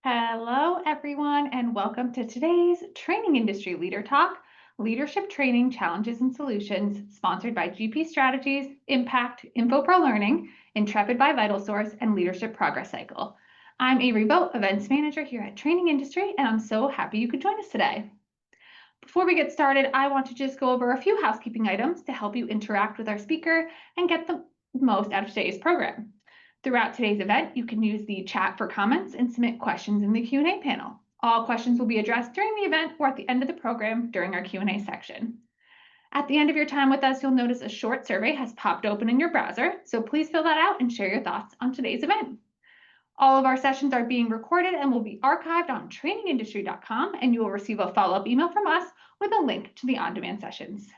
Hello, everyone, and welcome to today's Training Industry Leader Talk, Leadership Training Challenges and Solutions, sponsored by GP Strategies, Impact, InfoPro Learning, Intrepid by VitalSource, and Leadership Progress Cycle. I'm Avery Boat, Events Manager here at Training Industry, and I'm so happy you could join us today. Before we get started, I want to just go over a few housekeeping items to help you interact with our speaker and get the most out of today's program. Throughout today's event, you can use the chat for comments and submit questions in the Q&A panel. All questions will be addressed during the event or at the end of the program during our Q&A section. At the end of your time with us, you'll notice a short survey has popped open in your browser, so please fill that out and share your thoughts on today's event. All of our sessions are being recorded and will be archived on trainingindustry.com, and you will receive a follow-up email from us with a link to the on-demand sessions.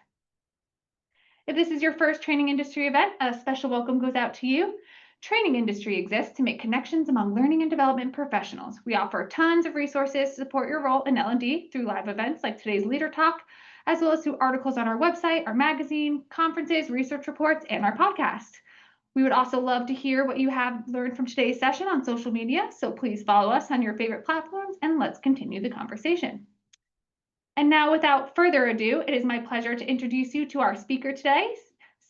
If this is your first Training Industry event, a special welcome goes out to you. Training Industry exists to make connections among learning and development professionals. We offer tons of resources to support your role in L&D through live events like today's Leader Talk, as well as through articles on our website, our magazine, conferences, research reports, and our podcast. We would also love to hear what you have learned from today's session on social media, so please follow us on your favorite platforms and let's continue the conversation. And now, without further ado, it is my pleasure to introduce you to our speaker today,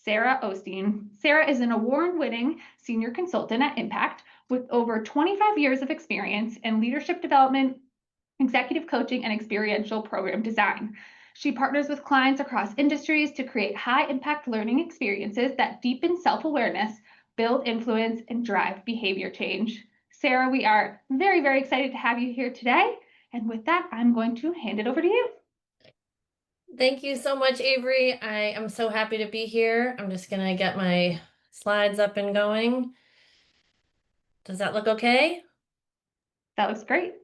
Sarah Osteen. Sarah is an award-winning senior consultant at Impact with over 25 years of experience in leadership development, executive coaching, and experiential program design. She partners with clients across industries to create high-impact learning experiences that deepen self-awareness, build influence, and drive behavior change. Sarah, we are very, very excited to have you here today. And with that, I'm going to hand it over to you. Thank you so much, Avery. I am so happy to be here. I'm just gonna get my slides up and going. Does that look okay? That looks great.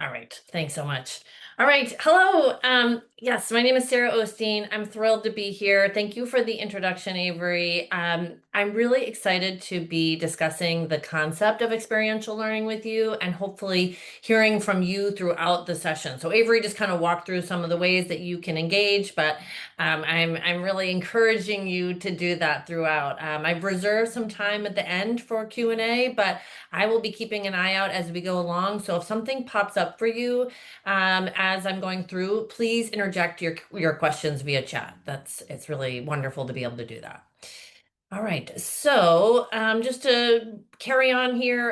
All right, thanks so much. All right, hello. Yes, my name is Sarah Osteen. I'm thrilled to be here. Thank you for the introduction, Avery. I'm really excited to be discussing the concept of experiential learning with you and hopefully hearing from you throughout the session. So Avery just kind of walked through some of the ways that you can engage, but I'm really encouraging you to do that throughout. I've reserved some time at the end for Q&A, but I will be keeping an eye out as we go along. So if something pops up for you as I'm going through, please interject your questions via chat. It's really wonderful to be able to do that. All right, so just to carry on here,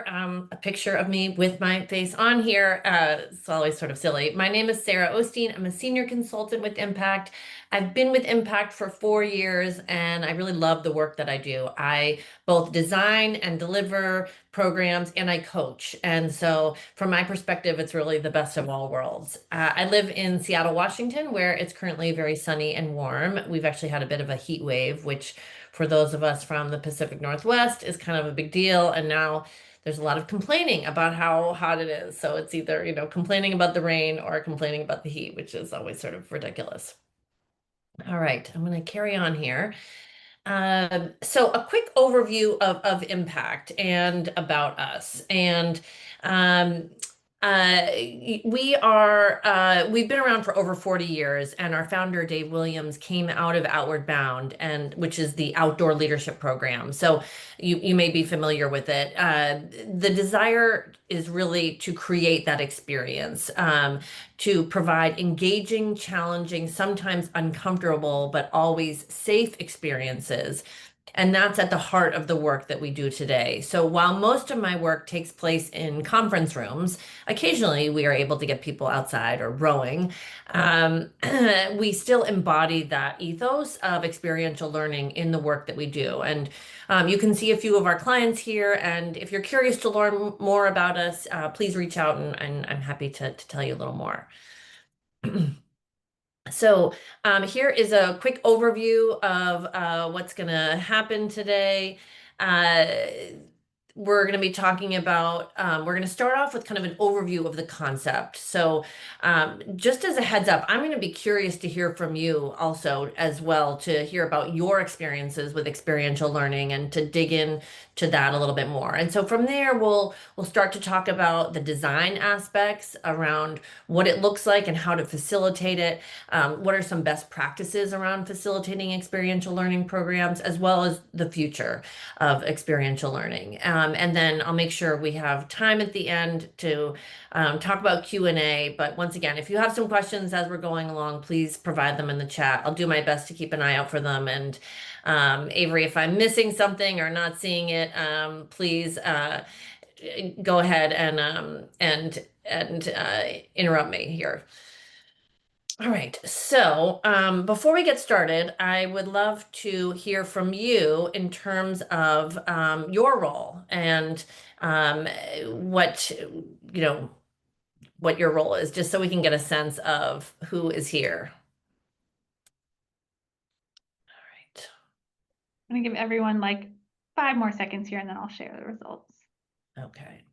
a picture of me with my face on here. It's always sort of silly. My name is Sarah Osteen. I'm a senior consultant with Impact. I've been with Impact for 4 years, and I really love the work that I do. I both design and deliver programs, and I coach. And so from my perspective, it's really the best of all worlds. I live in Seattle, Washington, where it's currently very sunny and warm. We've actually had a bit of a heat wave, which for those of us from the Pacific Northwest is kind of a big deal. And now there's a lot of complaining about how hot it is. So it's either, complaining about the rain or complaining about the heat, which is always sort of ridiculous. All right, I'm going to carry on here. So a quick overview of Impact and about us. And um, we've been around for over 40 years, and our founder, Dave Williams, came out of Outward Bound, and which is the outdoor leadership program. So you may be familiar with it. The desire is really to create that experience, to provide engaging, challenging, sometimes uncomfortable, but always safe experiences. And that's at the heart of the work that we do today. So while most of my work takes place in conference rooms, occasionally we are able to get people outside or rowing. We still embody that ethos of experiential learning in the work that we do. And you can see a few of our clients here. And if you're curious to learn more about us, please reach out and I'm happy to tell you a little more. So here is a quick overview of what's going to happen today. We're going to be talking about, we're going to start off with kind of an overview of the concept. So just as a heads up, I'm going to be curious to hear from you also as well, to hear about your experiences with experiential learning and to dig in to that a little bit more. And so from there, we'll start to talk about the design aspects around what it looks like and how to facilitate it. What are some best practices around facilitating experiential learning programs, as well as the future of experiential learning. And then I'll make sure we have time at the end to talk about Q&A. But once again, if you have some questions as we're going along, please provide them in the chat. I'll do my best to keep an eye out for them. And Avery, if I'm missing something or not seeing it, please go ahead and interrupt me here. All right. So before we get started, I would love to hear from you in terms of your role and what what your role is, just so we can get a sense of who is here. All right. I'm gonna give everyone like 5 more seconds here and then I'll share the results. Okay.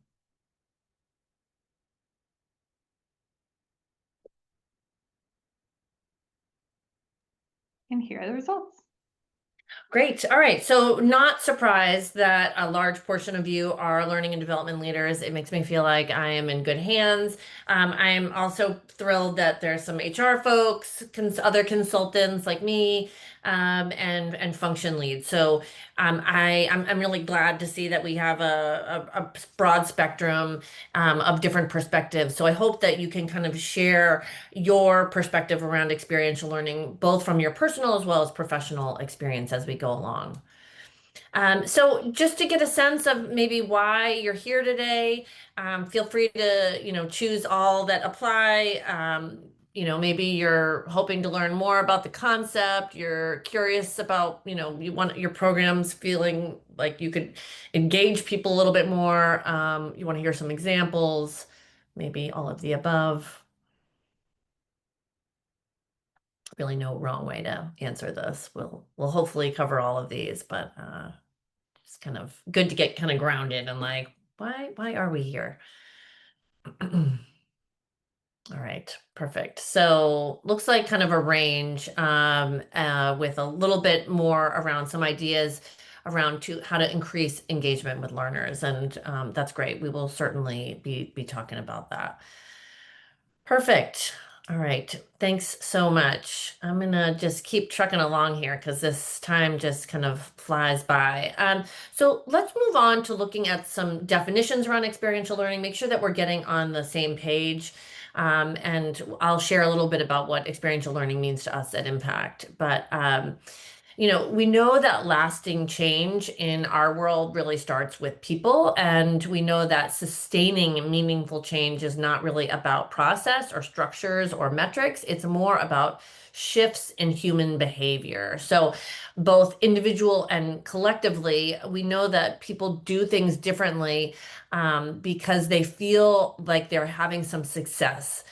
And here are the results. Great. All right. So not surprised that a large portion of you are learning and development leaders. It makes me feel like I am in good hands. I'm also thrilled that there's some HR folks, other consultants like me, and function leads. So I'm really glad to see that we have a broad spectrum of different perspectives. So I hope that you can kind of share your perspective around experiential learning, both from your personal as well as professional experience as we go along. So just to get a sense of maybe why you're here today, feel free to, choose all that apply. Maybe you're hoping to learn more about the concept. You're curious about, you want your programs feeling like you could engage people a little bit more. You want to hear some examples, maybe all of the above. Really no wrong way to answer this. We'll hopefully cover all of these, but it's kind of good to get kind of grounded and like, why are we here? All right, perfect. So looks like kind of a range with a little bit more around some ideas around how to increase engagement with learners. And that's great. We will certainly be talking about that. Perfect. All right. Thanks so much. I'm gonna just keep trucking along here because this time just kind of flies by. So let's move on to looking at some definitions around experiential learning, make sure that we're getting on the same page. And I'll share a little bit about what experiential learning means to us at Impact. But we know that lasting change in our world really starts with people, and we know that sustaining meaningful change is not really about process or structures or metrics. It's more about shifts in human behavior. So both individual and collectively, we know that people do things differently because they feel like they're having some success.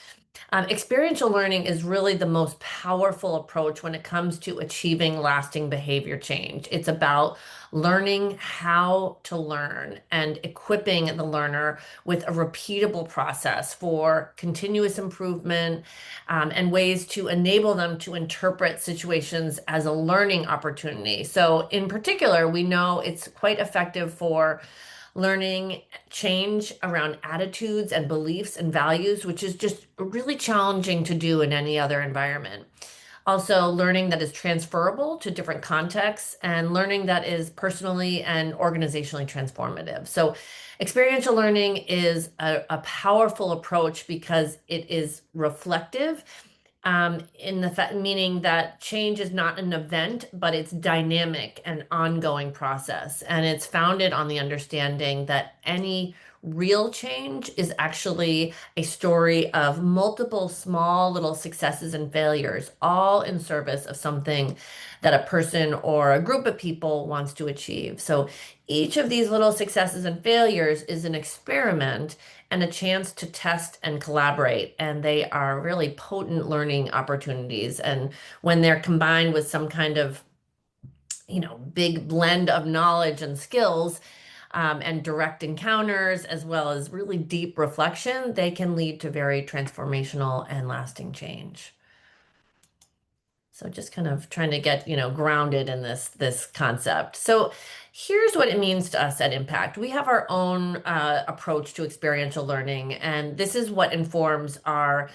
Experiential learning is really the most powerful approach when it comes to achieving lasting behavior change. It's about learning how to learn and equipping the learner with a repeatable process for continuous improvement and ways to enable them to interpret situations as a learning opportunity. So, in particular, we know it's quite effective for learning change around attitudes and beliefs and values, which is just really challenging to do in any other environment. Also, learning that is transferable to different contexts and learning that is personally and organizationally transformative. So, experiential learning is a powerful approach because it is reflective in the meaning that change is not an event, but it's dynamic and ongoing process. And it's founded on the understanding that any real change is actually a story of multiple small little successes and failures, all in service of something that a person or a group of people wants to achieve. So each of these little successes and failures is an experiment and a chance to test and collaborate. And they are really potent learning opportunities. And when they're combined with some kind of, big blend of knowledge and skills, and direct encounters, as well as really deep reflection, they can lead to very transformational and lasting change. So just kind of trying to get, grounded in this concept. So here's what it means to us at Impact. We have our own approach to experiential learning, and this is what informs our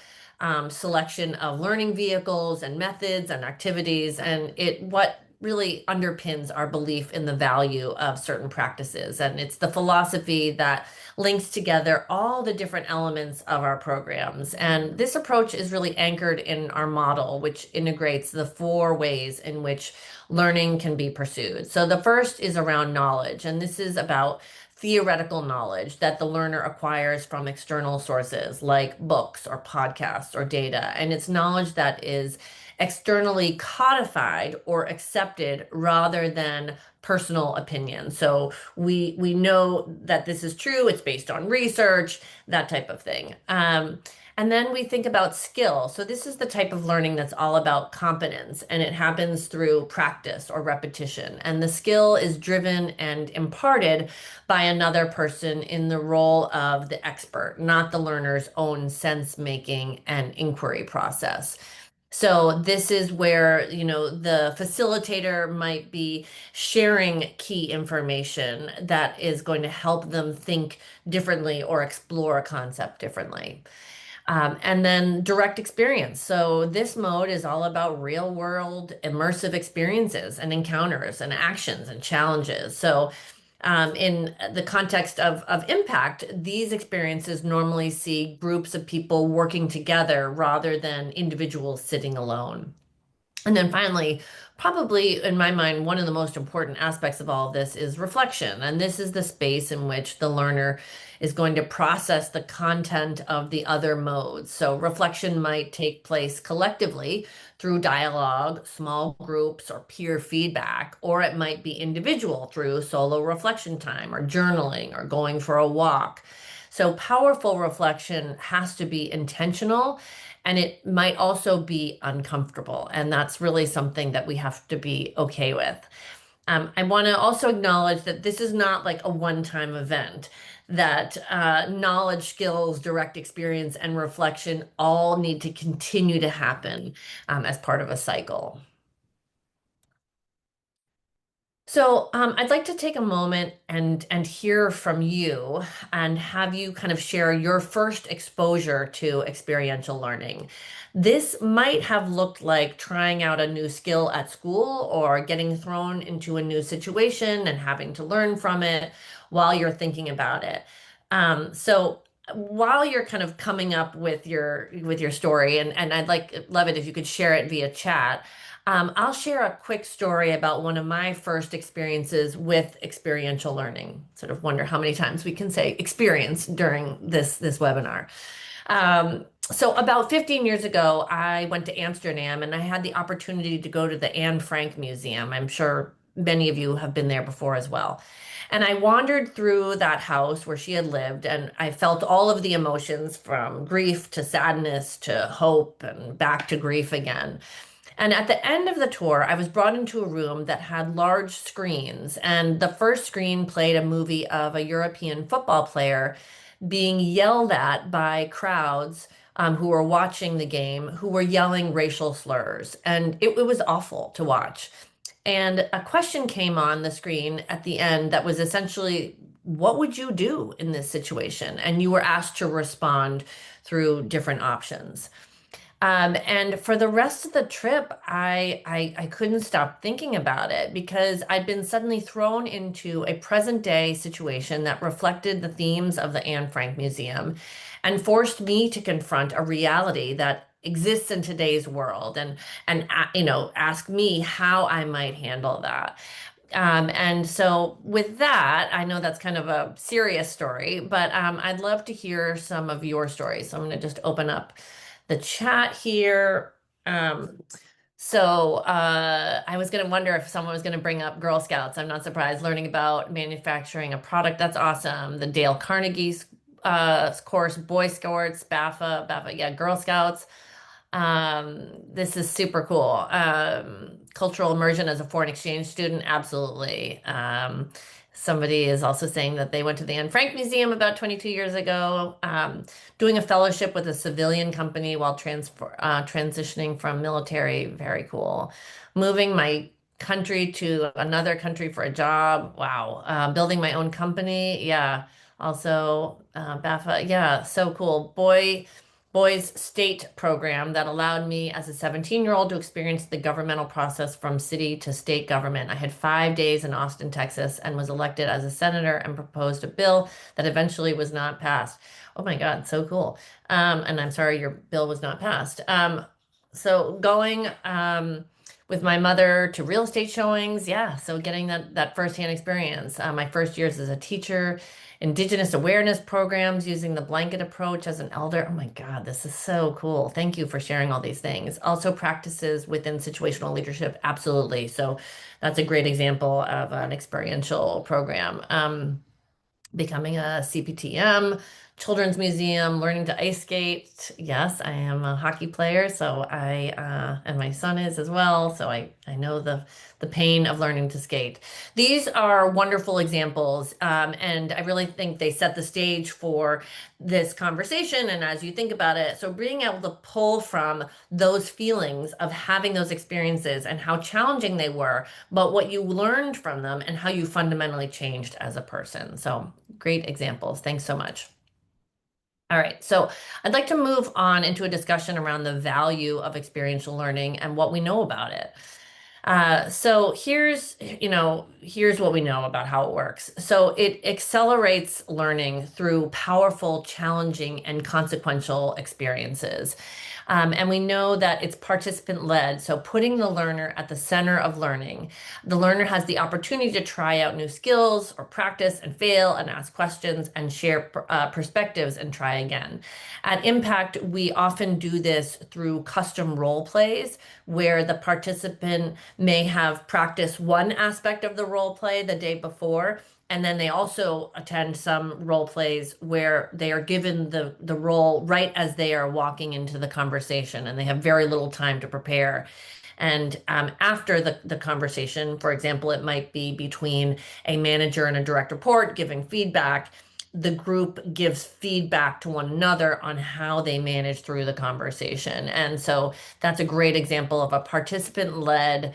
selection of learning vehicles and methods and activities. And what really underpins our belief in the value of certain practices. And it's the philosophy that links together all the different elements of our programs. And this approach is really anchored in our model, which integrates the four ways in which learning can be pursued. So the first is around knowledge, and this is about theoretical knowledge that the learner acquires from external sources like books or podcasts or data. And it's knowledge that is externally codified or accepted rather than personal opinion. So we know that this is true, it's based on research, that type of thing. And then we think about skill. So this is the type of learning that's all about competence, and it happens through practice or repetition. And the skill is driven and imparted by another person in the role of the expert, not the learner's own sense making and inquiry process. So this is where, the facilitator might be sharing key information that is going to help them think differently or explore a concept differently. And then direct experience. So this mode is all about real world immersive experiences and encounters and actions and challenges. So in the context of impact, these experiences normally see groups of people working together rather than individuals sitting alone. And then finally, probably in my mind, one of the most important aspects of all of this is reflection. And this is the space in which the learner is going to process the content of the other modes. So reflection might take place collectively through dialogue, small groups, or peer feedback, or it might be individual through solo reflection time or journaling or going for a walk. So powerful reflection has to be intentional, and it might also be uncomfortable. And that's really something that we have to be okay with. I want to also acknowledge that this is not like a one-time event, that knowledge, skills, direct experience, and reflection all need to continue to happen as part of a cycle. So, I'd like to take a moment and hear from you and have you kind of share your first exposure to experiential learning. This might have looked like trying out a new skill at school or getting thrown into a new situation and having to learn from it while you're thinking about it. So while you're kind of coming up with your story, and I'd love it if you could share it via chat. I'll share a quick story about one of my first experiences with experiential learning. Sort of wonder how many times we can say experience during this webinar. So about 15 years ago, I went to Amsterdam and I had the opportunity to go to the Anne Frank Museum. I'm sure many of you have been there before as well. And I wandered through that house where she had lived, and I felt all of the emotions from grief to sadness to hope and back to grief again. And at the end of the tour, I was brought into a room that had large screens. And the first screen played a movie of a European football player being yelled at by crowds who were watching the game, who were yelling racial slurs. And it was awful to watch. And a question came on the screen at the end that was essentially, what would you do in this situation? And you were asked to respond through different options. And for the rest of the trip, I couldn't stop thinking about it because I'd been suddenly thrown into a present day situation that reflected the themes of the Anne Frank Museum and forced me to confront a reality that exists in today's world and ask me how I might handle that. And so with that, I know that's kind of a serious story, but I'd love to hear some of your stories. So I'm going to just open up the chat here. I was going to wonder if someone was going to bring up Girl Scouts. I'm not surprised. Learning about manufacturing a product, that's awesome. The Dale Carnegie's course, Boy Scouts, BAFA, yeah, Girl Scouts. This is super cool. Cultural immersion as a foreign exchange student, absolutely. Somebody is also saying that they went to the Anne Frank Museum about 22 years ago, doing a fellowship with a civilian company while transitioning from military. Very cool. Moving my country to another country for a job. Wow. Building my own company. Yeah. Also, BAFA. Yeah. So cool. Boy boys state program that allowed me as a 17-year-old to experience the governmental process from city to state government. I had 5 days in Austin, Texas, and was elected as a senator and proposed a bill that eventually was not passed. Oh my God, so cool. And I'm sorry your bill was not passed. So going with my mother to real estate showings, yeah. So getting that firsthand experience. My first years as a teacher, Indigenous awareness programs using the blanket approach as an elder. Oh my God, this is so cool. Thank you for sharing all these things. Also practices within situational leadership, absolutely. So that's a great example of an experiential program. Becoming a CPTM, Children's Museum, learning to ice skate. Yes, I am a hockey player, so and my son is as well, so I know the pain of learning to skate. These are wonderful examples, and I really think they set the stage for this conversation. And as you think about it, so being able to pull from those feelings of having those experiences and how challenging they were, but what you learned from them and how you fundamentally changed as a person. So great examples. Thanks so much. All right, so I'd like to move on into a discussion around the value of experiential learning and what we know about it. So here's what we know about how it works. So it accelerates learning through powerful, challenging, and consequential experiences. And we know that it's participant led. So putting the learner at the center of learning, the learner has the opportunity to try out new skills or practice and fail and ask questions and share perspectives and try again. At Impact, we often do this through custom role plays where the participant may have practiced one aspect of the role play the day before, and then they also attend some role plays where they are given the role right as they are walking into the conversation and they have very little time to prepare. And after the conversation, for example, it might be between a manager and a direct report giving feedback. The group gives feedback to one another on how they manage through the conversation. And so that's a great example of a participant-led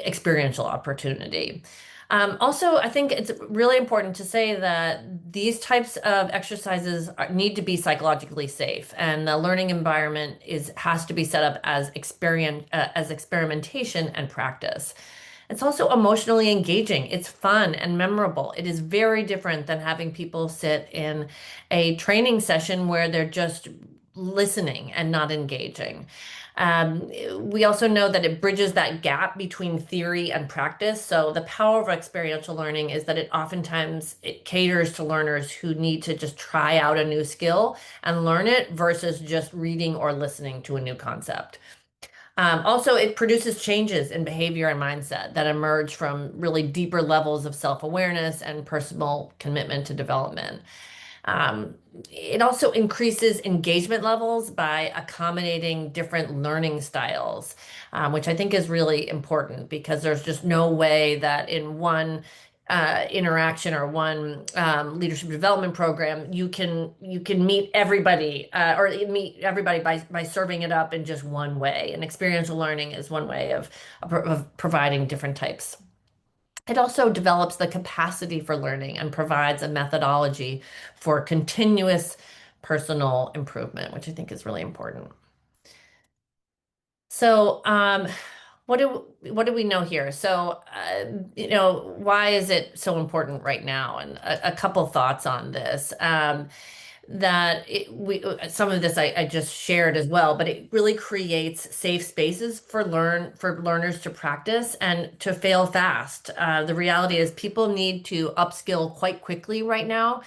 experiential opportunity. Also, I think it's really important to say that these types of exercises need to be psychologically safe, and the learning environment has to be set up as experimentation and practice. It's also emotionally engaging. It's fun and memorable. It is very different than having people sit in a training session where they're just listening and not engaging. We also know that it bridges that gap between theory and practice. So the power of experiential learning is that it caters to learners who need to just try out a new skill and learn it versus just reading or listening to a new concept. Also, it produces changes in behavior and mindset that emerge from really deeper levels of self-awareness and personal commitment to development. Um, it also increases engagement levels by accommodating different learning styles, which I think is really important because there's just no way that in one interaction or one leadership development program you can meet everybody or meet everybody by serving it up in just one way. And experiential learning is one way of providing different types. It also develops the capacity for learning and provides a methodology for continuous personal improvement, which I think is really important. So, what do we know here? So, why is it so important right now? And a couple thoughts on this. Some of this I just shared as well, but it really creates safe spaces for learners to practice and to fail fast. The reality is people need to upskill quite quickly right now.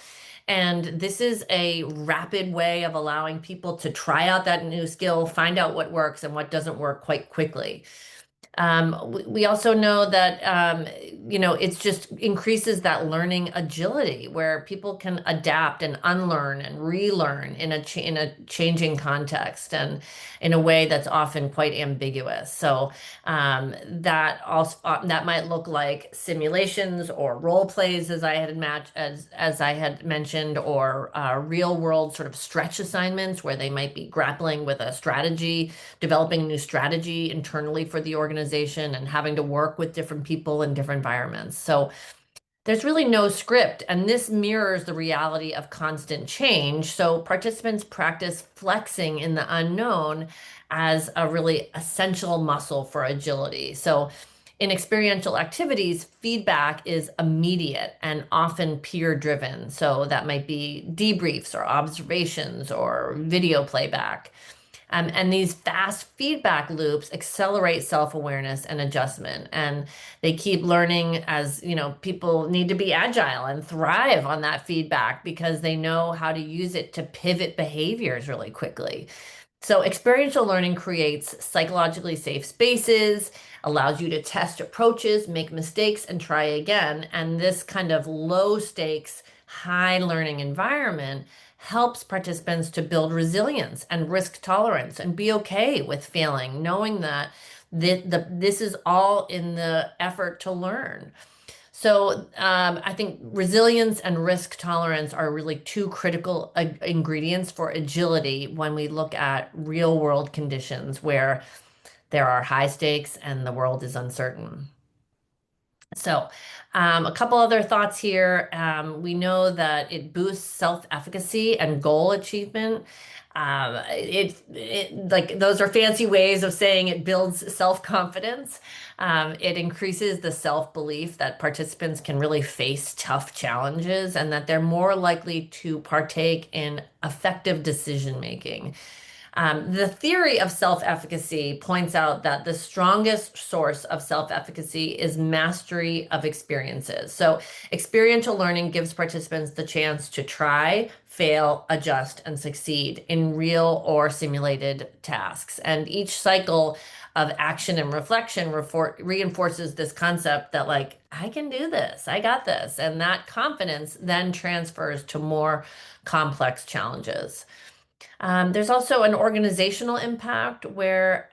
And this is a rapid way of allowing people to try out that new skill, find out what works and what doesn't work quite quickly. We also know that, it's just increases that learning agility where people can adapt and unlearn and relearn in a changing context and in a way that's often quite ambiguous. So that might look like simulations or role plays, as I had mentioned, or real world sort of stretch assignments where they might be grappling with a strategy, developing a new strategy internally for the organization and having to work with different people in different environments. So There's really no script, and this mirrors the reality of constant change. So participants practice flexing in the unknown as a really essential muscle for agility. So in experiential activities, feedback is immediate and often peer driven. So that might be debriefs or observations or video playback. And these fast feedback loops accelerate self-awareness and adjustment. And they keep learning as, people need to be agile and thrive on that feedback because they know how to use it to pivot behaviors really quickly. So experiential learning creates psychologically safe spaces, allows you to test approaches, make mistakes, and try again. And this kind of low stakes, high learning environment helps participants to build resilience and risk tolerance and be okay with failing, knowing that this is all in the effort to learn. So I think resilience and risk tolerance are really two critical ingredients for agility when we look at real world conditions where there are high stakes and the world is uncertain. So, a couple other thoughts here. We know that it boosts self-efficacy and goal achievement. It like those are fancy ways of saying it builds self-confidence. It increases the self-belief that participants can really face tough challenges and that they're more likely to partake in effective decision making. The theory of self-efficacy points out that the strongest source of self-efficacy is mastery of experiences. So, experiential learning gives participants the chance to try, fail, adjust, and succeed in real or simulated tasks. And each cycle of action and reflection reinforces this concept that, like, I can do this, I got this. And that confidence then transfers to more complex challenges. There's also an organizational impact where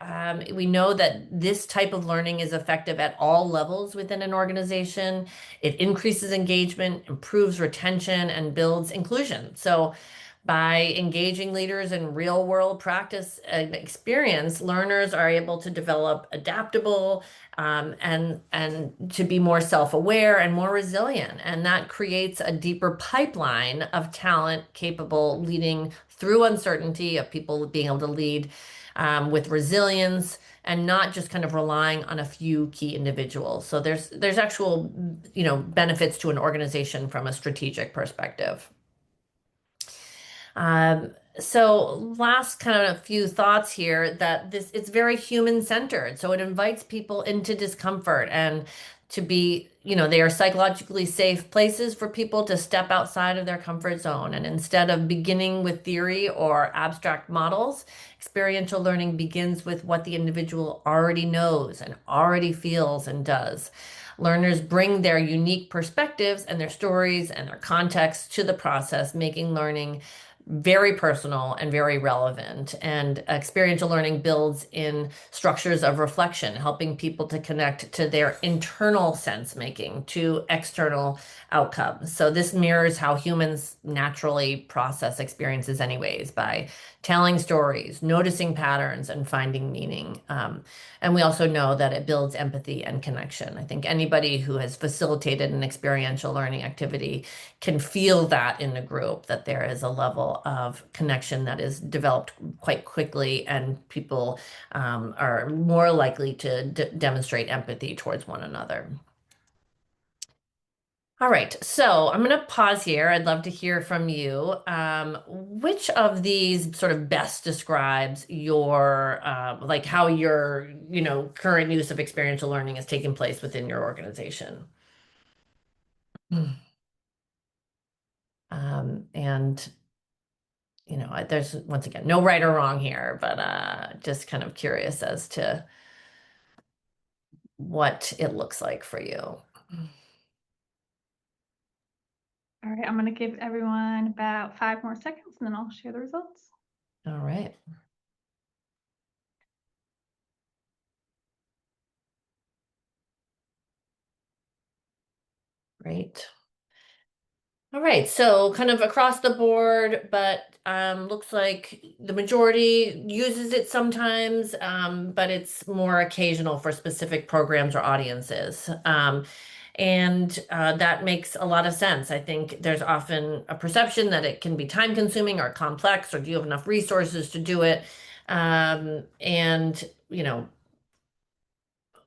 we know that this type of learning is effective at all levels within an organization. It increases engagement, improves retention, and builds inclusion. So, by engaging leaders in real world practice and experience, learners are able to develop adaptable and to be more self-aware and more resilient. And that creates a deeper pipeline of talent capable leading through uncertainty, of people being able to lead with resilience and not just kind of relying on a few key individuals. So there's actual, benefits to an organization from a strategic perspective. So last kind of a few thoughts here that it's very human centered. So it invites people into discomfort and to be, they are psychologically safe places for people to step outside of their comfort zone. And instead of beginning with theory or abstract models, experiential learning begins with what the individual already knows and already feels and does. Learners bring their unique perspectives and their stories and their context to the process, making learning very personal and very relevant. And experiential learning builds in structures of reflection, helping people to connect to their internal sense making to external outcomes. So this mirrors how humans naturally process experiences anyways, by telling stories, noticing patterns, and finding meaning. And we also know that it builds empathy and connection. I think anybody who has facilitated an experiential learning activity can feel that in the group, that there is a level of connection that is developed quite quickly, and people are more likely to demonstrate empathy towards one another. All right, so I'm going to pause here. I'd love to hear from you. Which of these sort of best describes your, like how your, current use of experiential learning is taking place within your organization? And there's once again no right or wrong here, but just kind of curious as to what it looks like for you. All right, I'm going to give everyone about 5 more seconds and then I'll share the results. All right. Great. All right, so kind of across the board, but looks like the majority uses it sometimes, but it's more occasional for specific programs or audiences. And that makes a lot of sense. I think there's often a perception that it can be time consuming or complex, or do you have enough resources to do it? And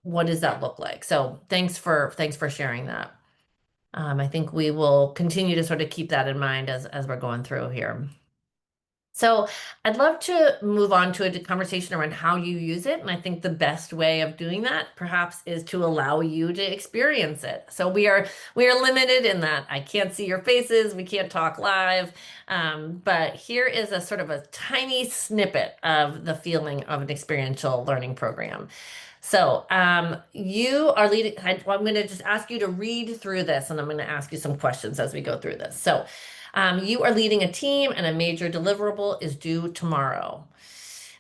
what does that look like? So thanks for sharing that. I think we will continue to sort of keep that in mind as we're going through here. So I'd love to move on to a conversation around how you use it. And I think the best way of doing that perhaps is to allow you to experience it. So we are limited in that I can't see your faces, we can't talk live. But here is a sort of a tiny snippet of the feeling of an experiential learning program. So you are leading, I'm going to just ask you to read through this and I'm going to ask you some questions as we go through this. So you are leading a team and a major deliverable is due tomorrow.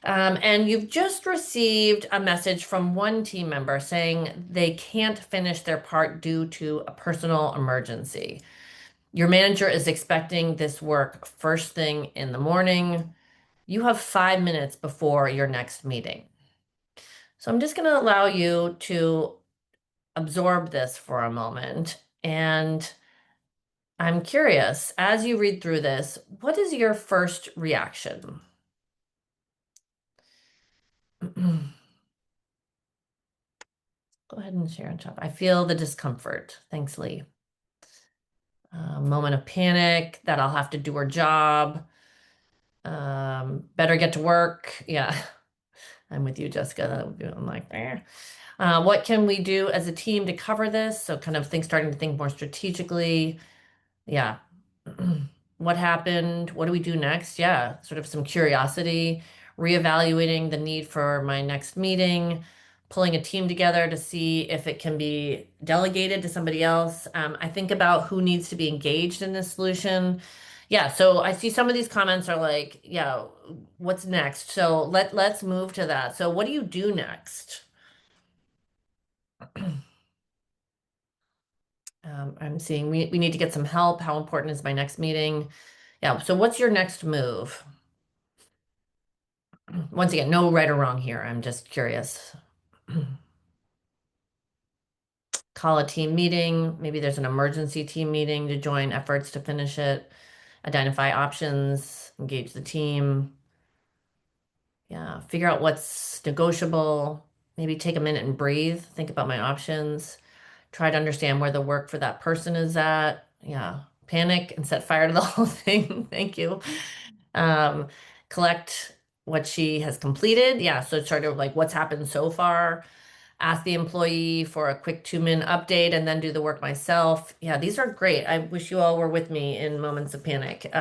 And you've just received a message from one team member saying they can't finish their part due to a personal emergency. Your manager is expecting this work first thing in the morning. You have 5 minutes before your next meeting. So I'm just going to allow you to absorb this for a moment. And I'm curious, as you read through this, what is your first reaction? Go ahead and share on top. I feel the discomfort. Thanks, Lee. Moment of panic that I'll have to do her job. Better get to work. Yeah, I'm with you, Jessica. I'm like, eh. What can we do as a team to cover this? So kind of starting to think more strategically. Yeah. What happened? What do we do next? Yeah, sort of some curiosity, reevaluating the need for my next meeting, pulling a team together to see if it can be delegated to somebody else. I think about who needs to be engaged in this solution. Yeah, so I see some of these comments are like, yeah, what's next? So let's move to that. So what do you do next? I'm seeing we need to get some help. How important is my next meeting? Yeah, so what's your next move? Once again, no right or wrong here. I'm just curious. Call a team meeting. Maybe there's an emergency team meeting to join efforts to finish it. Identify options, engage the team. Yeah, figure out what's negotiable. Maybe take a minute and breathe. Think about my options. Try to understand where the work for that person is at. Yeah, panic and set fire to the whole thing. Thank you. Um, collect what she has completed. Yeah, so it's sort of like what's happened so far. Ask the employee for a quick 2-minute update and then do the work myself. Yeah, these are great. I wish you all were with me in moments of panic.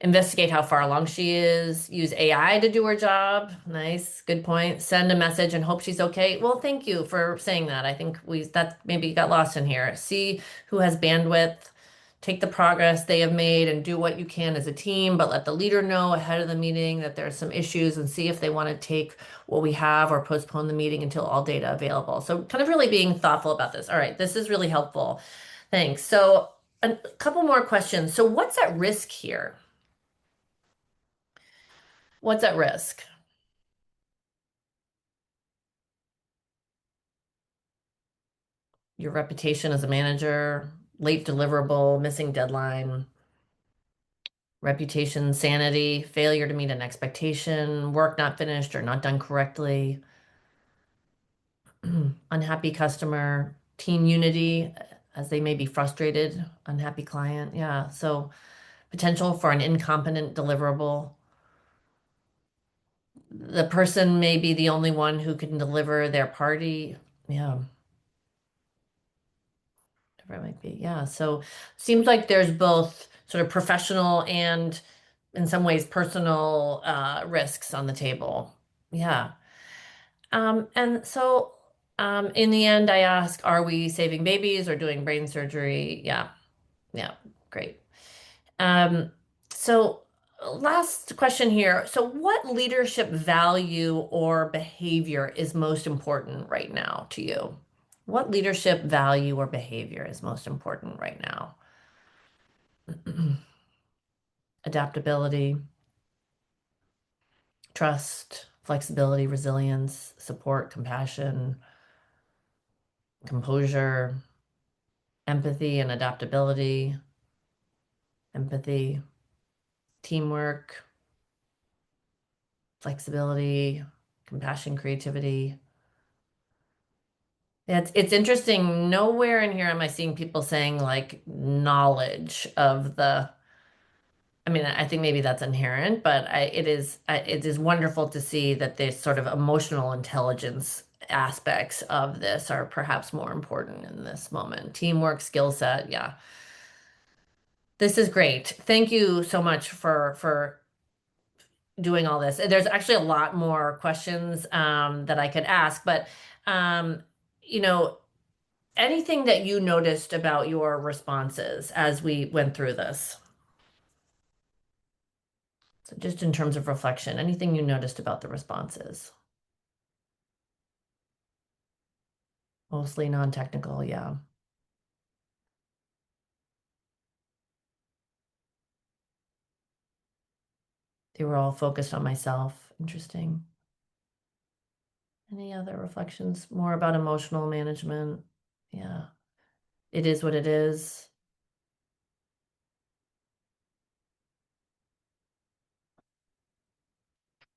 Investigate how far along she is. Use AI to do her job. Nice, good point. Send a message and hope she's okay. Well, thank you for saying that. I think that maybe got lost in here. See who has bandwidth. Take the progress they have made and do what you can as a team, but let the leader know ahead of the meeting that there are some issues and see if they want to take what we have or postpone the meeting until all data available. So kind of really being thoughtful about this. All right, this is really helpful. Thanks. So a couple more questions. So what's at risk here? What's at risk? Your reputation as a manager, late deliverable, missing deadline, reputation, sanity, failure to meet an expectation, work not finished or not done correctly, unhappy customer, team unity, as they may be frustrated, unhappy client. Yeah. So potential for an incompetent deliverable. The person may be the only one who can deliver their party. Yeah. Whatever it might be. Yeah. So seems like there's both sort of professional and in some ways personal risks on the table. Yeah. And so in the end, I ask, are we saving babies or doing brain surgery? Yeah. Yeah. Great. Um, so last question here. So what leadership value or behavior is most important right now to you? What leadership value or behavior is most important right now? Adaptability, trust, flexibility, resilience, support, compassion, composure. empathy and adaptability, empathy, teamwork, flexibility, compassion, creativity. It's interesting. Nowhere in here am I seeing people saying like knowledge of the. I mean, I think maybe that's inherent, but it is wonderful to see that the sort of emotional intelligence aspects of this are perhaps more important in this moment. Teamwork, skill set, yeah. This is great. Thank you so much for doing all this. There's actually a lot more questions that I could ask, but um, you know, anything that you noticed about your responses as we went through this? So just in terms of reflection, anything you noticed about the responses? Mostly non-technical, yeah. They were all focused on myself. Interesting. Any other reflections? More about emotional management? Yeah. It is what it is.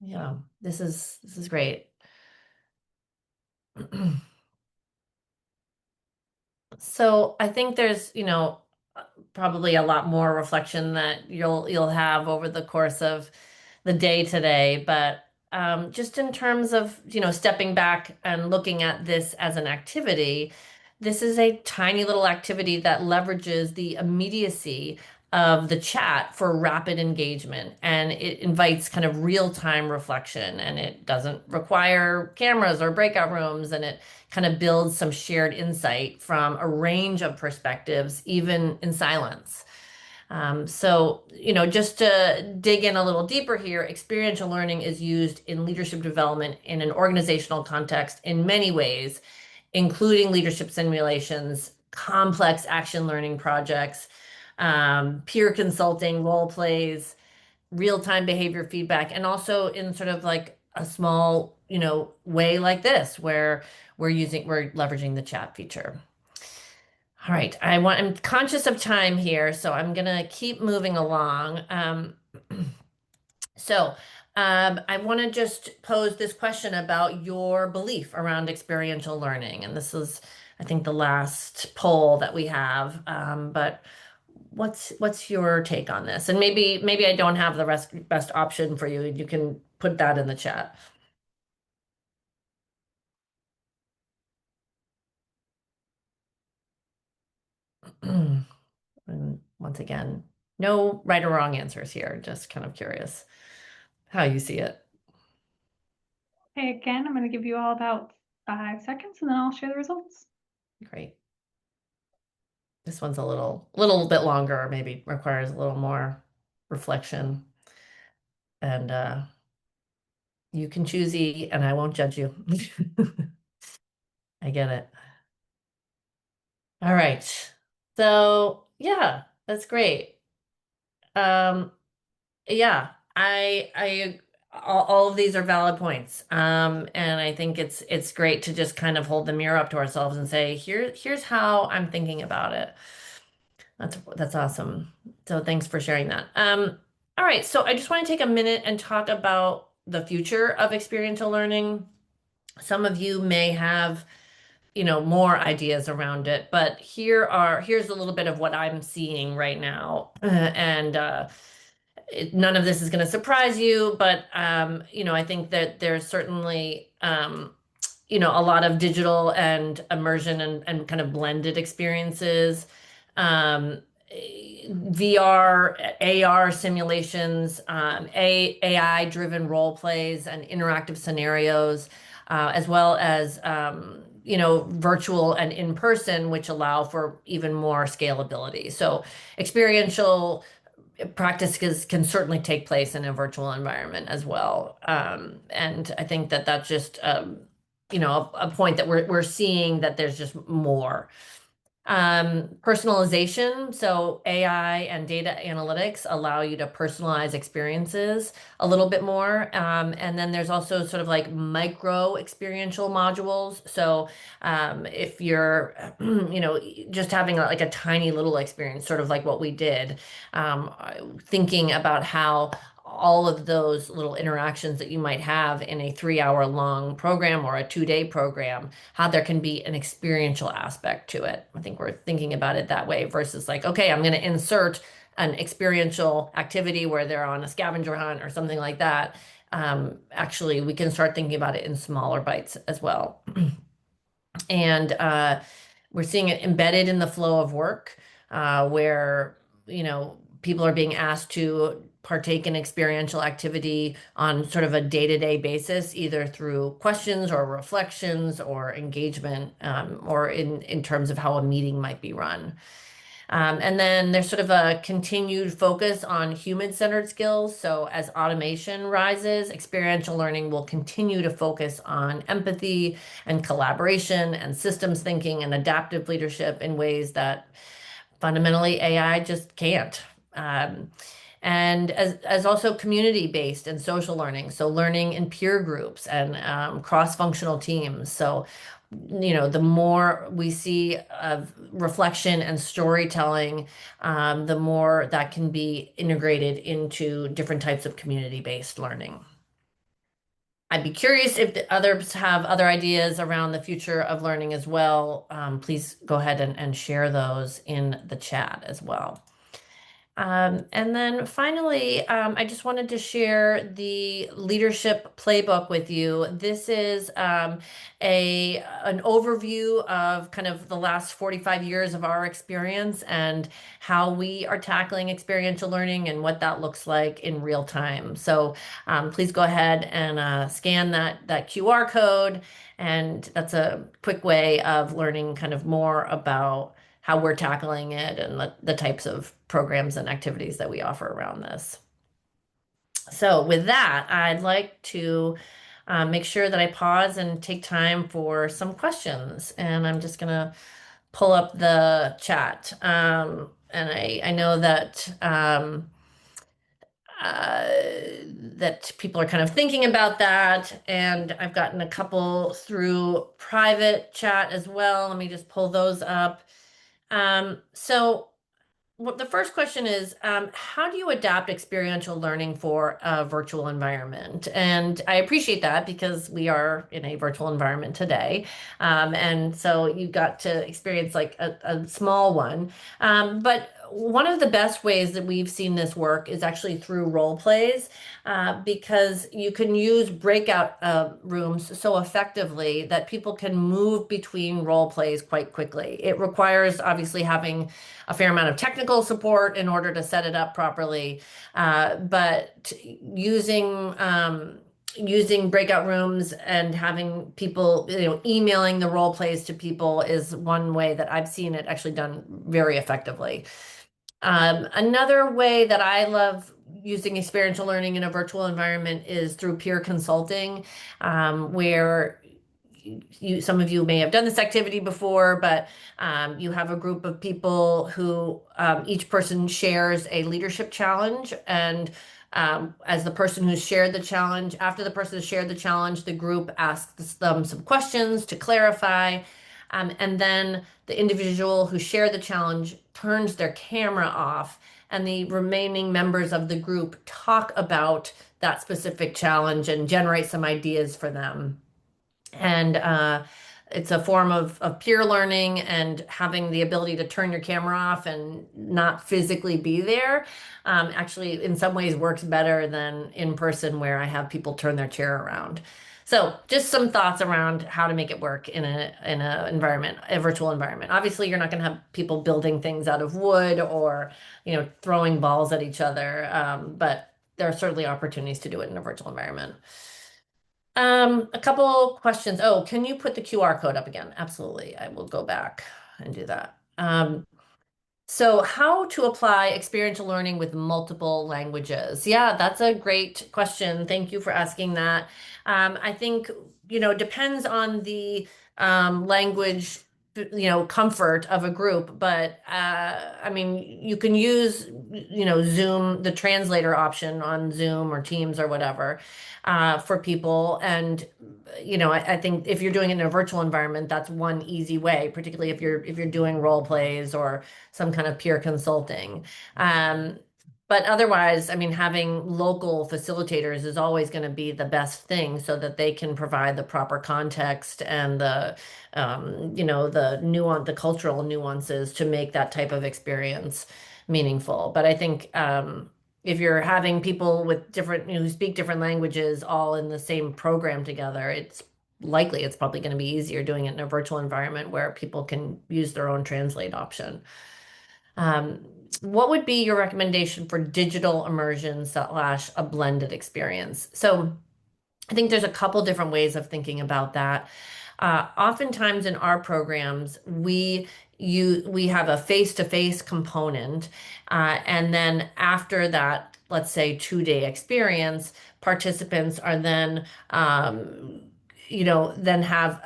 Yeah. This is great. So I think there's, probably a lot more reflection that you'll have over the course of the day today, but just in terms of, stepping back and looking at this as an activity, this is a tiny little activity that leverages the immediacy of the chat for rapid engagement, and it invites kind of real-time reflection, and it doesn't require cameras or breakout rooms, and it kind of builds some shared insight from a range of perspectives, even in silence. So, just to dig in a little deeper here, experiential learning is used in leadership development in an organizational context in many ways, including leadership simulations, complex action learning projects, peer consulting, role plays, real-time behavior feedback, and also in sort of like a small, way like this, where we're leveraging the chat feature. All right, I'm conscious of time here, so I'm gonna keep moving along. So I want to just pose this question about your belief around experiential learning, and this is, I think, the last poll that we have. But what's your take on this? And maybe I don't have the best option for you. You can put that in the chat. And once again, no right or wrong answers here. Just kind of curious how you see it. Okay, again, I'm going to give you all about 5 seconds and then I'll share the results. Great. This one's a little bit longer, maybe requires a little more reflection. And you can choose E and I won't judge you. I get it. All right. So yeah, that's great. Um, yeah, all of these are valid points. And I think it's great to just kind of hold the mirror up to ourselves and say, here's how I'm thinking about it. That's awesome. So thanks for sharing that. All right, so I just want to take a minute and talk about the future of experiential learning. Some of you may have, more ideas around it, but here's a little bit of what I'm seeing right now. And none of this is going to surprise you, but I think that there's certainly a lot of digital and immersion and kind of blended experiences, um, VR, AR simulations, AI-driven role plays and interactive scenarios, as well as virtual and in person, which allow for even more scalability. So experiential practices can certainly take place in a virtual environment as well. And I think that that's just a point that we're seeing that there's just more. Personalization. So AI and data analytics allow you to personalize experiences a little bit more. And then there's also sort of like micro experiential modules. So if you're, just having like a tiny little experience, sort of like what we did, um, thinking about how all of those little interactions that you might have in a 3 hour long program or a 2 day program, how there can be an experiential aspect to it. I think we're thinking about it that way versus like, okay, I'm going to insert an experiential activity where they're on a scavenger hunt or something like that. Actually, we can start thinking about it in smaller bites as well. And we're seeing it embedded in the flow of work, where, people are being asked to partake in experiential activity on sort of a day-to-day basis, either through questions or reflections or engagement, or in terms of how a meeting might be run. And then there's sort of a continued focus on human-centered skills. So as automation rises, experiential learning will continue to focus on empathy and collaboration and systems thinking and adaptive leadership in ways that fundamentally AI just can't. Um, and as also community-based and social learning, so learning in peer groups and cross-functional teams. So, the more we see of reflection and storytelling, the more that can be integrated into different types of community-based learning. I'd be curious if the others have other ideas around the future of learning as well. Please go ahead and share those in the chat as well. And then finally, I just wanted to share the leadership playbook with you. This is an overview of kind of the last 45 years of our experience and how we are tackling experiential learning and what that looks like in real time. So please go ahead and scan that QR code, and that's a quick way of learning kind of more about how we're tackling it and the types of programs and activities that we offer around this. So with that, I'd like to make sure that I pause and take time for some questions. And I'm just going to pull up the chat. And I know uh, that people are kind of thinking about that. And I've gotten a couple through private chat as well. Let me just pull those up. So well, the first question is, how do you adapt experiential learning for a virtual environment? And I appreciate that because we are in a virtual environment today. And so you got to experience like a small one. But one of the best ways that we've seen this work is actually through role plays, because you can use breakout rooms so effectively that people can move between role plays quite quickly. It requires obviously having a fair amount of technical support in order to set it up properly. But using breakout rooms and having people, emailing the role plays to people is one way that I've seen it actually done very effectively. Another way that I love using experiential learning in a virtual environment is through peer consulting, where some of you may have done this activity before, but you have a group of people who each person shares a leadership challenge. And as the person who's shared the challenge, after the person has shared the challenge, the group asks them some questions to clarify. And then the individual who shared the challenge turns their camera off, and the remaining members of the group talk about that specific challenge and generate some ideas for them. And it's a form of peer learning, and having the ability to turn your camera off and not physically be there actually in some ways works better than in person where I have people turn their chair around. So just some thoughts around how to make it work in a environment, a virtual environment. Obviously, you're not going to have people building things out of wood or throwing balls at each other, but there are certainly opportunities to do it in a virtual environment. A couple questions. Oh, can you put the QR code up again? Absolutely. I will go back and do that. So how to apply experiential learning with multiple languages? Yeah, that's a great question. Thank you for asking that. I think, depends on the language comfort of a group. But I mean, you can use, Zoom, the translator option on Zoom or Teams or whatever, for people. And, I think if you're doing it in a virtual environment, that's one easy way, particularly if you're doing role plays or some kind of peer consulting. Um, but otherwise, I mean, having local facilitators is always going to be the best thing so that they can provide the proper context and the cultural nuances to make that type of experience meaningful. But I think if you're having people with different, who speak different languages all in the same program together, it's probably going to be easier doing it in a virtual environment where people can use their own translate option. Um, what would be your recommendation for digital immersion slash a blended experience? So I think there's a couple different ways of thinking about that. Oftentimes in our programs, we have a face-to-face component, and then after that, let's say 2-day experience, participants are then then have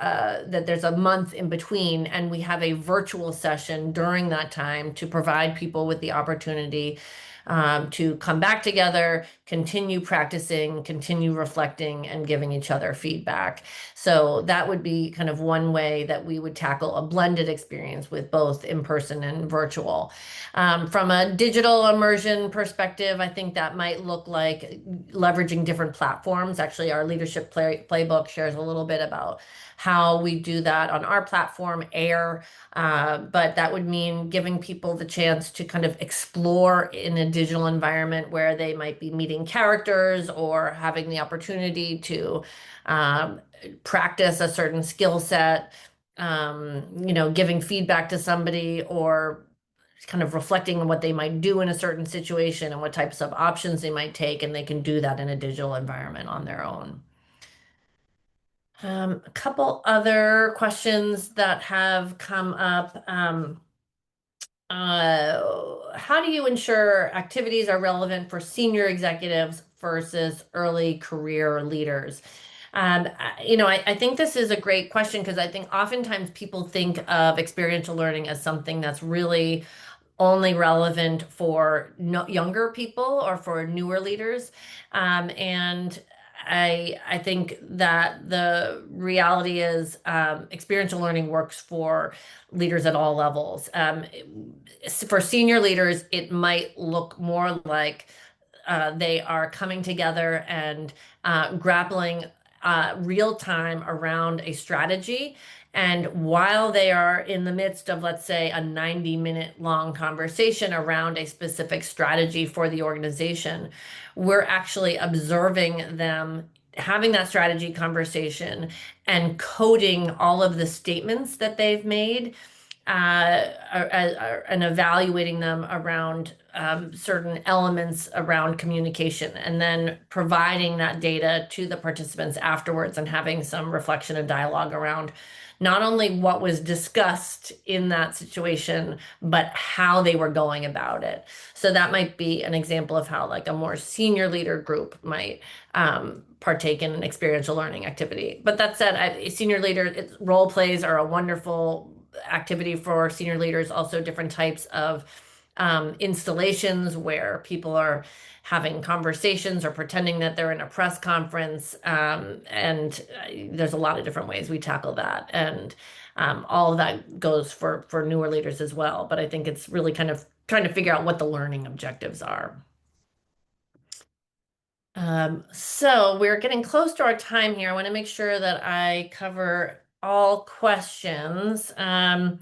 that there's a month in between, and we have a virtual session during that time to provide people with the opportunity to come back together, continue practicing, continue reflecting, and giving each other feedback. So that would be kind of one way that we would tackle a blended experience with both in person and virtual. From a digital immersion perspective, I think that might look like leveraging different platforms. Actually, our playbook shares a little bit about how we do that on our platform, AIR. But that would mean giving people the chance to kind of explore in a digital environment where they might be meeting characters or having the opportunity to practice a certain skill set, giving feedback to somebody or kind of reflecting on what they might do in a certain situation and what types of options they might take, and they can do that in a digital environment on their own. A couple other questions that have come up. How do you ensure activities are relevant for senior executives versus early career leaders? I think this is a great question because I think oftentimes people think of experiential learning as something that's really only relevant for no, younger people or for newer leaders. And I think that the reality is experiential learning works for leaders at all levels. For senior leaders, it might look more like they are coming together and grappling real time around a strategy. And while they are in the midst of, let's say, a 90-minute long conversation around a specific strategy for the organization, we're actually observing them having that strategy conversation and coding all of the statements that they've made and evaluating them around certain elements around communication, and then providing that data to the participants afterwards and having some reflection and dialogue around not only what was discussed in that situation, but how they were going about it. So that might be an example of how like a more senior leader group might partake in an experiential learning activity. But that said, senior leader role plays are a wonderful activity for senior leaders. Also different types of installations where people are having conversations or pretending that they're in a press conference. And there's a lot of different ways we tackle that. And all of that goes for newer leaders as well. But I think it's really kind of trying to figure out what the learning objectives are. So we're getting close to our time here. I want to make sure that I cover all questions. And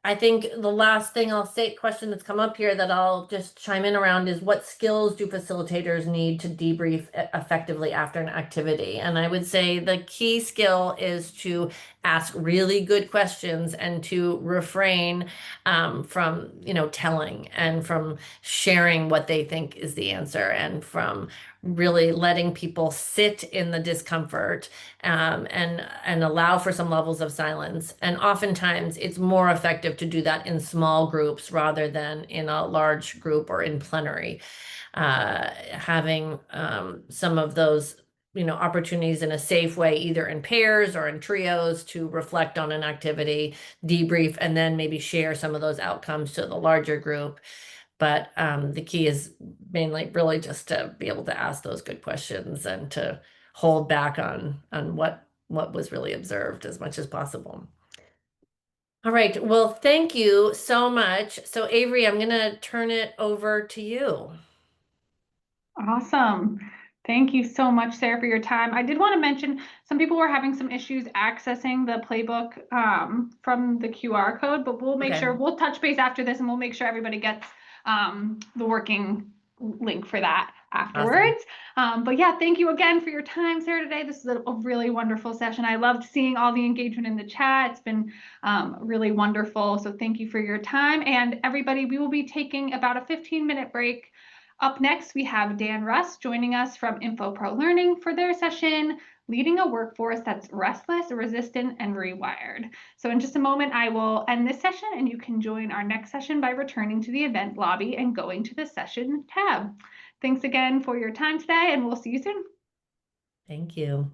I think the last thing I'll say, question that's come up here that I'll just chime in around is what skills do facilitators need to debrief effectively after an activity? And I would say the key skill is to ask really good questions and to refrain from, telling and from sharing what they think is the answer, and from really letting people sit in the discomfort and allow for some levels of silence. And oftentimes it's more effective to do that in small groups rather than in a large group or in plenary. Having some of those opportunities in a safe way, either in pairs or in trios, to reflect on an activity, debrief, and then maybe share some of those outcomes to the larger group. But the key is mainly really just to be able to ask those good questions and to hold back on what was really observed as much as possible. All right. Well, thank you so much. So Avery, I'm going to turn it over to you. Awesome. Thank you so much, Sarah, for your time. I did want to mention some people were having some issues accessing the playbook from the QR code, but we'll make sure we'll touch base after this and we'll make sure everybody gets the working link for that afterwards. Awesome. But yeah, thank you again for your time, Sarah, today. This is a really wonderful session. I loved seeing all the engagement in the chat. It's been really wonderful. So thank you for your time. And everybody, we will be taking about a 15-minute break. Up next, we have Dan Russ joining us from InfoPro Learning for their session, Leading a Workforce That's Restless, Resistant, and Rewired. So in just a moment, I will end this session and you can join our next session by returning to the event lobby and going to the session tab. Thanks again for your time today, and we'll see you soon. Thank you.